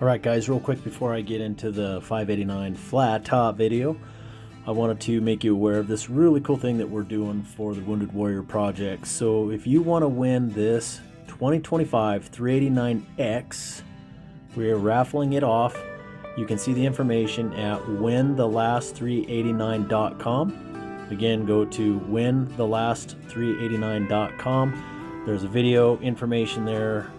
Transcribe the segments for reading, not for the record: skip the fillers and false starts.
Alright guys, real quick before I get into the 589 flat top video, I wanted to make you aware of this really cool thing that we're doing for the Wounded Warrior project. So if you want to win this 2025 389X, we're raffling it off. You can see the information at winthelast389.com. Again, go to winthelast389.com. There's a video information there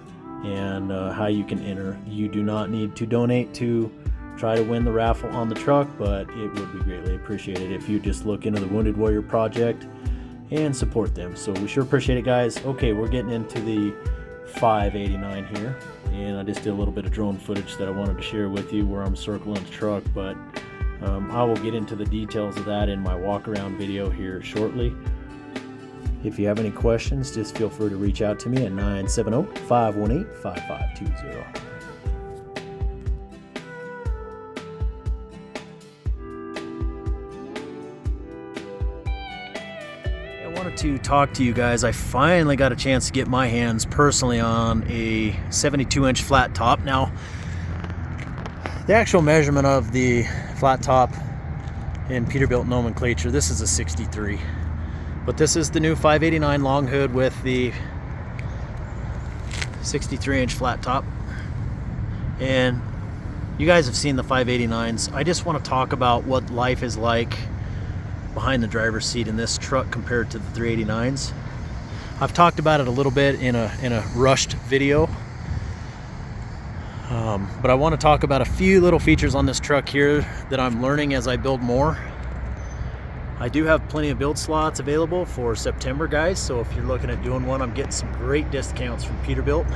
and how you can enter. You do not need to donate to try to win the raffle on the truck, but it would be greatly appreciated if you just look into the Wounded Warrior project and support them. So we sure appreciate it, guys. Okay, we're getting into the 589 here, and I just did a little bit of drone footage that I wanted to share with you where I'm circling the truck, but I will get into the details of that in my walk around video here shortly. If you have any questions, just feel free to reach out to me at 970-518-5520. I wanted to talk to you guys. I finally got a chance to get my hands personally on a 72-inch flat top. Now, the actual measurement of the flat top in Peterbilt nomenclature, this is a 63. But this is the new 589 long hood with the 63-inch flat top. And you guys have seen the 589s. I just want to talk about what life is like behind the driver's seat in this truck compared to the 389s. I've talked about it a little bit in a rushed video. But I want to talk about a few little features on this truck here that I'm learning as I build more. I do have plenty of build slots available for September, guys, so if you're looking at doing one, I'm getting some great discounts from Peterbilt.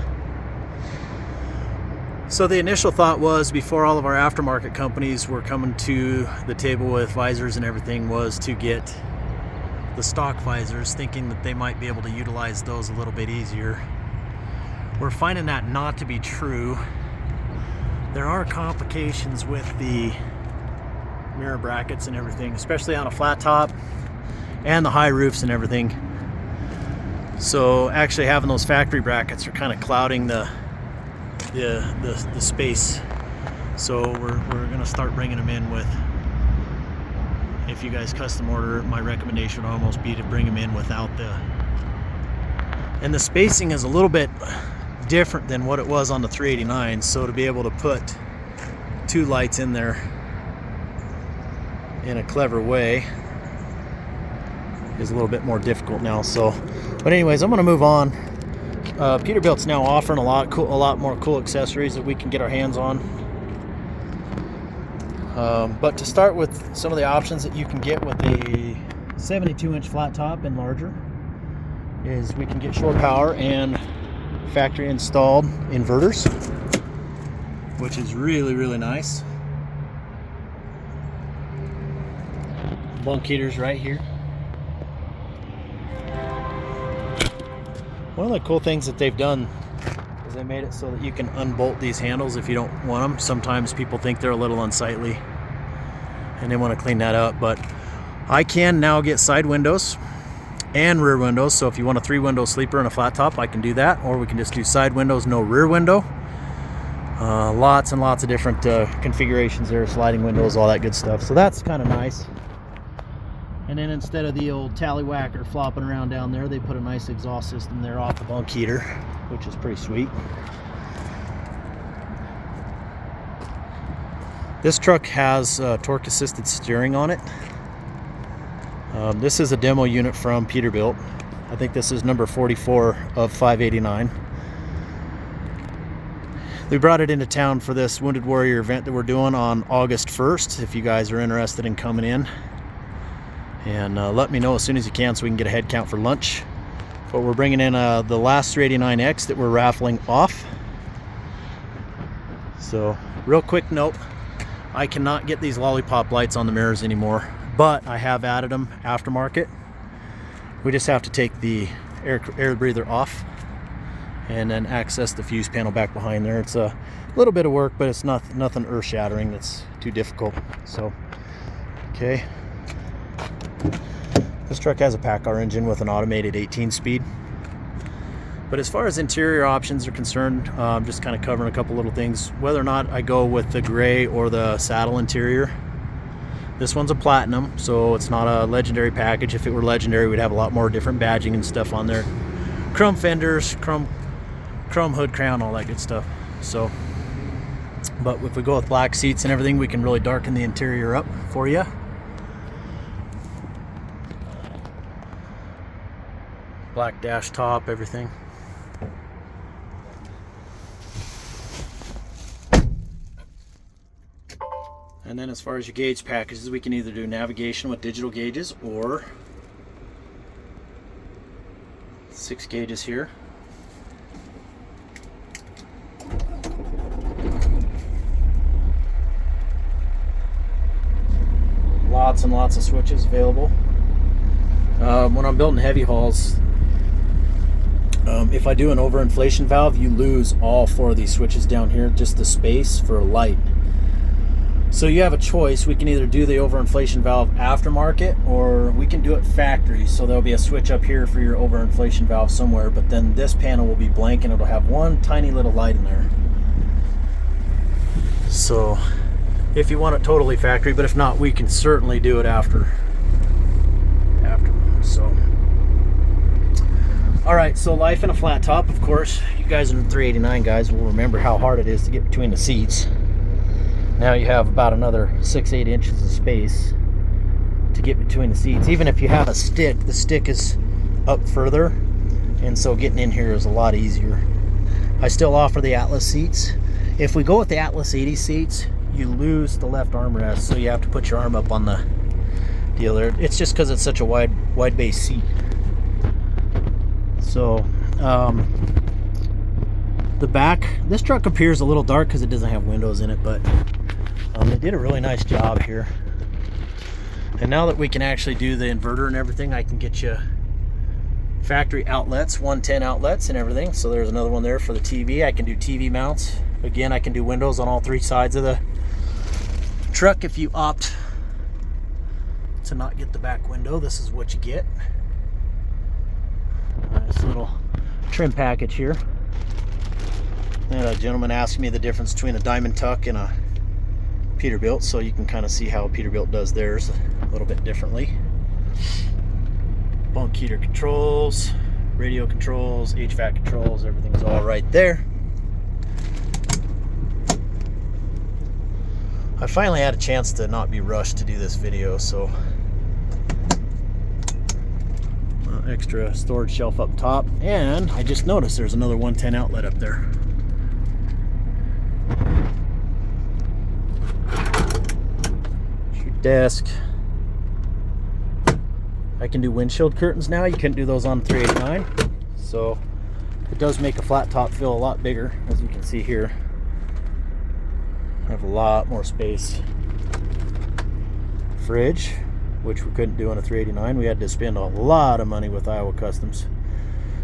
So the initial thought was, before all of our aftermarket companies were coming to the table with visors and everything, was to get the stock visors, thinking that they might be able to utilize those a little bit easier. We're finding that not to be true. There are complications with the mirror brackets and everything, especially on a flat top and the high roofs and everything. So actually having those factory brackets are kind of clouding the space. So we're going to start bringing them in with, if you guys custom order, my recommendation would almost be to bring them in without and the spacing is a little bit different than what it was on the 389. So to be able to put two lights in there in a clever way is a little bit more difficult now. So, but anyways, I'm going to move on. Peterbilt's now offering a lot more cool accessories that we can get our hands on. But to start with, some of the options that you can get with a 72-inch flat top and larger is we can get shore power and factory installed inverters, which is really nice. Bunk heaters right here. One of the cool things that they've done is they made it so that you can unbolt these handles if you don't want them. Sometimes people think they're a little unsightly and they want to clean that up, but I can now get side windows and rear windows. So if you want a 3-window sleeper and a flat top, I can do that, or we can just do side windows, no rear window. Lots and lots of different configurations there, sliding windows, all that good stuff. So that's kind of nice. And then instead of the old tallywhacker flopping around down there, they put a nice exhaust system there off the bunk heater, which is pretty sweet. This truck has torque assisted steering on it. This is a demo unit from Peterbilt. I think this is number 44 of 589. We brought it into town for this Wounded Warrior event that we're doing on August 1st. If you guys are interested in coming in, and let me know as soon as you can so we can get a head count for lunch. But we're bringing in the last 389X that we're raffling off. So real quick note, I cannot get these lollipop lights on the mirrors anymore, but I have added them aftermarket. We just have to take the air breather off and then access the fuse panel back behind there. It's a little bit of work, but it's nothing earth-shattering that's too difficult. So okay, this truck has a PACCAR engine with an automated 18-speed. But as far as interior options are concerned, I'm just kind of covering a couple little things. Whether or not I go with the gray or the saddle interior. This one's a platinum, so it's not a legendary package. If it were legendary, we'd have a lot more different badging and stuff on there. Chrome fenders, chrome hood crown, all that good stuff. So, but if we go with black seats and everything, we can really darken the interior up for you. Black dash top, everything. And then as far as your gauge packages, we can either do navigation with digital gauges or 6 gauges here. Lots and lots of switches available. When I'm building heavy hauls, if I do an overinflation valve, you lose all 4 of these switches down here, just the space for a light. So you have a choice. We can either do the overinflation valve aftermarket, or we can do it factory. So there'll be a switch up here for your overinflation valve somewhere, but then this panel will be blank and it'll have one tiny little light in there. So if you want it totally factory, but if not, we can certainly do it after. So all right, so life in a flat top, of course, you guys in the 389 guys will remember how hard it is to get between the seats. Now you have about another 6-8 inches of space to get between the seats. Even if you have a stick, the stick is up further, and so getting in here is a lot easier. I still offer the Atlas seats. If we go with the Atlas 80 seats, you lose the left armrest, so you have to put your arm up on the deal there. It's just because it's such a wide base seat. So the back, this truck appears a little dark because it doesn't have windows in it, but they did a really nice job here. And now that we can actually do the inverter and everything, I can get you factory outlets, 110 outlets and everything. So there's another one there for the TV. I can do TV mounts. Again, I can do windows on all 3 sides of the truck. If you opt to not get the back window, this is what you get. Nice little trim package here. And a gentleman asked me the difference between a diamond tuck and a Peterbilt, so you can kind of see how a Peterbilt does theirs a little bit differently. Bunk heater controls, radio controls, HVAC controls, everything's all right there. I finally had a chance to not be rushed to do this video, so extra storage shelf up top, and I just noticed there's another 110 outlet up there. Your desk. I can do windshield curtains now. You couldn't do those on the 389, so it does make a flat top feel a lot bigger, as you can see here. I have a lot more space. Fridge, which we couldn't do on a 389. We had to spend a lot of money with Iowa Customs.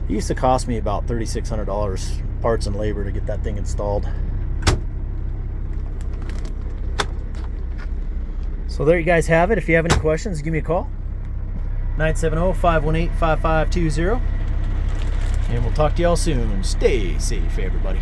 It used to cost me about $3,600 parts and labor to get that thing installed. So there you guys have it. If you have any questions, give me a call. 970-518-5520. And we'll talk to y'all soon. Stay safe, everybody.